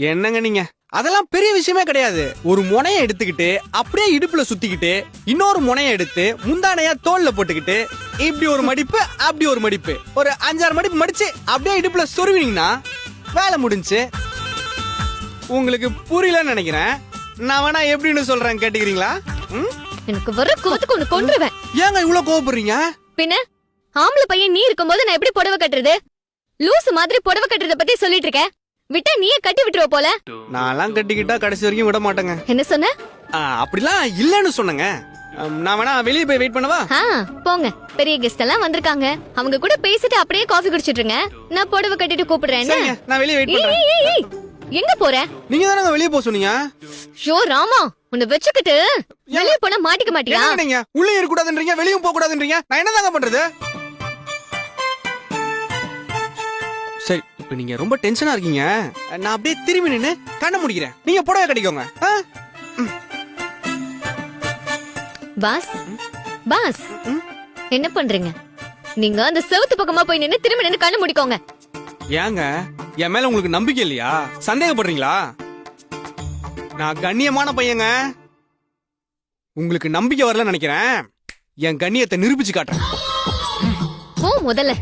என்னங்க நீங்க அதெல்லாம் பெரிய விஷயமே கிடையாது. ஒரு முனைய எடுத்துக்கிட்டு அப்படியே இடுப்புல சுத்திக்கிட்டு இன்னொரு முனைய எடுத்து முந்தானையா தோல்ல போட்டுக்கிட்டு இப்படி ஒரு மடிப்பு அப்படி ஒரு மடிப்பு ஒரு 5-6 மடிப்பு மடிச்சு அப்படியே இடுப்புல சொருவினீங்கன்னா வேலை முடிஞ்சு. உங்களுக்கு புரியலன்னு நினைக்கிறேன். நான் வேணா எப்படின்னு சொல்றேன் கேட்டுக்கிறீங்களா? எனக்கு வர கோவத்துக்கு ஒண்ணு கொன்றுவேன். ஏங்க இவ்வளவு கோவப்படுறீங்க? பின்ன ஆம்பளை பையன் நீ இருக்கும்போது நான் எப்படி புடவை கட்டுறது? லூசு மாதிரி புடவை கட்டுறத பத்தி சொல்லிட்டு இருக்க. விட்டா நீயே கட்டி விட்டுருவ போல. நான்லாம் கட்டிக்கிட்டா கடைசி வரைக்கும் விட மாட்டேங்க. என்ன சொன்ன? அப்படிலாம் இல்லன்னு சொன்னங்க. நான் வேணா வெளியே போய் வெயிட் பண்ணவா? போங்க. பெரிய கெஸ்ட் எல்லாம் வந்திருக்காங்க. அவங்க கூட பேசிட்டு அப்படியே காஃபி குடிச்சிட்டு இருங்க. நான் புடவை கட்டிட்டு கூப்பிடுறேன். நான் வெளியே வெயிட் பண்றேன். எங்க போற? நீங்க தானங்க வெளியே போக சொன்னீங்க. ஷோ ராமா, உன்னை வெச்சுக்கிட்டு வெளியே போனா மாட்டிக்க மாட்டியா? நீங்க உள்ளே இருக்க கூடாதுன்றீங்க, வெளியும் போக கூடாதுன்றீங்க. நான் என்னதாங்க பண்றது? சரி, இப்ப நீங்க ரொம்ப டென்ஷனா இருக்கீங்க. நான் அப்படியே திரும்பி நின்னு கண்ண முடிக்கிறேன். நீங்க புடவை கட்டிக்கோங்க. பாஸ் பாஸ், என்ன பண்றீங்க? நீங்க அந்த செவுத்து பக்கமா போய் நின்னு திரும்பி நின்னு கண்ணு முடிக்கோங்க. ஏங்க என் மேல உங்களுக்கு நம்பிக்கை இல்லையா? சந்தேகப்படுறீங்களா? நான் கண்ணியமான பையங்க. உங்களுக்கு நம்பிக்கை வரலன்னு நினைக்கிறேன். என் கண்ணியத்தை நிரூபிச்சு காட்டுறேன். போ முதல்ல.